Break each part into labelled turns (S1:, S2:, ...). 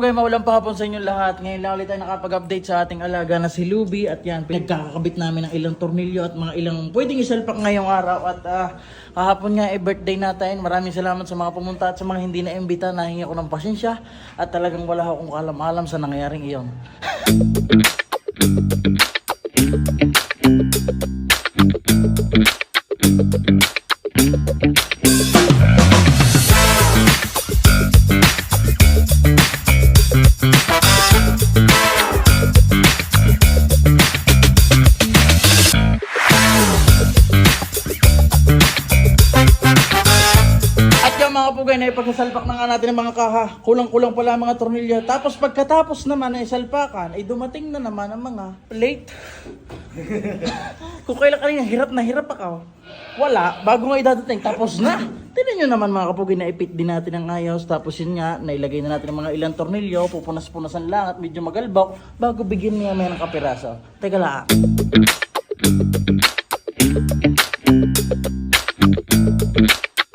S1: kapugay, maulang pahapon sa inyong lahat. Ngayon lang ulit tayo nakapag-update sa ating alaga na si Luby. At yan, pinagkakabit namin ng ilang tornilyo at mga ilang pwedeng isalpak ngayong araw. At kahapon nga birthday natin. Maraming salamat sa mga pumunta at sa mga hindi na-imbita. Nahingi ako ng pasensya at talagang wala akong kaalam-alam sa nangyayaring iyon. Mga kapugay, na ipagsasalpak na nga natin ng mga kaha. Kulang-kulang pala mga tornilyo. Tapos pagkatapos naman ay salpakan, ay dumating na naman ang mga plate. Kung kailan kanina hirap na hirap ako, wala, bago nga idadating, tapos na. Tignan nyo naman mga kapugay, na ipit din natin ang ayos. Tapos yun nga, nailagay na natin ang mga ilang tornilyo. Pupunas-punasan lang at medyo magalbok bago bigyan niya may ng kapiraso. Teka lang.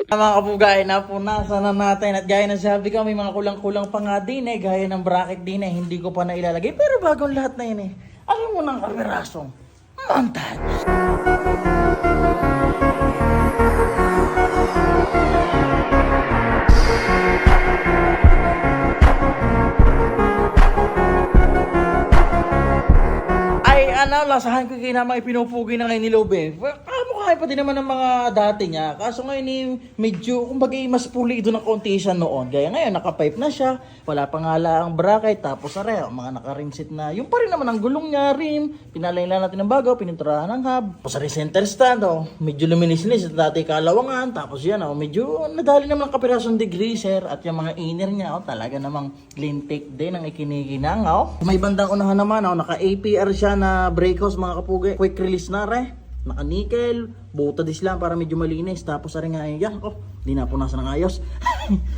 S1: Mga kapugay, napunasan na natin at gaya ng sabi ko, may mga kulang-kulang pa nga din gaya ng bracket din hindi ko pa nailalagay. Pero bagong lahat na yun alam mo ng kapirasong montage. Lasahan ko kayo naman ipinupugi na ngayon ni Luby. Kamukha pa din naman ng mga dati niya. Kaso ngayon medyo, kumbaga mas pulido ng konti siya noon. Gaya ngayon, naka-pipe na siya. Wala pa nga lang ang bracket. Tapos mga naka-rimset na. Yung pa rin naman ang gulong niya, rim. Pinalain lang natin ng bago, pininturahan ng hub. Tapos center stand, medyo luminis-lis. Dati kalawangan. Tapos yan, medyo nadali naman ang kapirasong degreaser. At yung mga inner niya, talaga namang lintik din ang ikinikinang. May bandang unahan naman, naka-APR siya na brake hose mga kapugay. Quick release na naka-nickel, butadis lang para medyo malinis. Tapos nga yan, di na punasan ng ayos.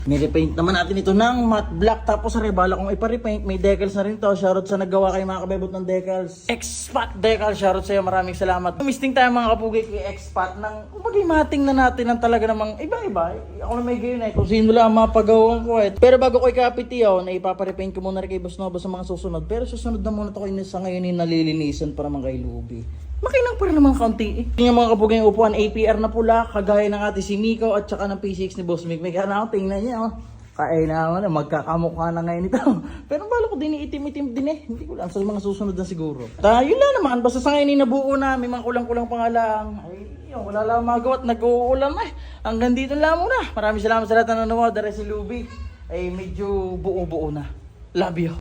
S1: Nirepaint naman natin ito ng matte black. Tapos bala kong ipa-repaint, may decals na rin to. Shoutout sa naggawa kay mga kabebot ng decals. Expat Decal, shoutout sa iyo, maraming salamat. Misting tayo mga kapugay kay Expat ng kumbaga mating na natin ng talaga namang iba-iba. Ako na may gayon kung sino lang mapagawan ko Pero bago ko ikapiti na ipapa-repaint ko muna rin kay Boss Nova sa mga susunod. Pero susunod na muna to sa ngayon nalilinisan para mga kay Luby. Makinang pa rin naman kaunti Yung mga kapugay upuan, APR na pula, kagaya ng ate si Miko at saka ng P6 ni Boss Mick. May tingnan niya kaya naman, magkakamukha na ngayon ito. Pero bala ko din itim-itim din Hindi ko lang sa mga susunod na siguro. Yun lang naman, basta sa ngayon nabuo na, may mga kulang-kulang pa nga lang. Wala lang magawa at nag-uulan Hanggang dito lang muna. Maraming salamat sa lahat na nanonood. Dahil si Luby ay medyo buo-buo na. Love you.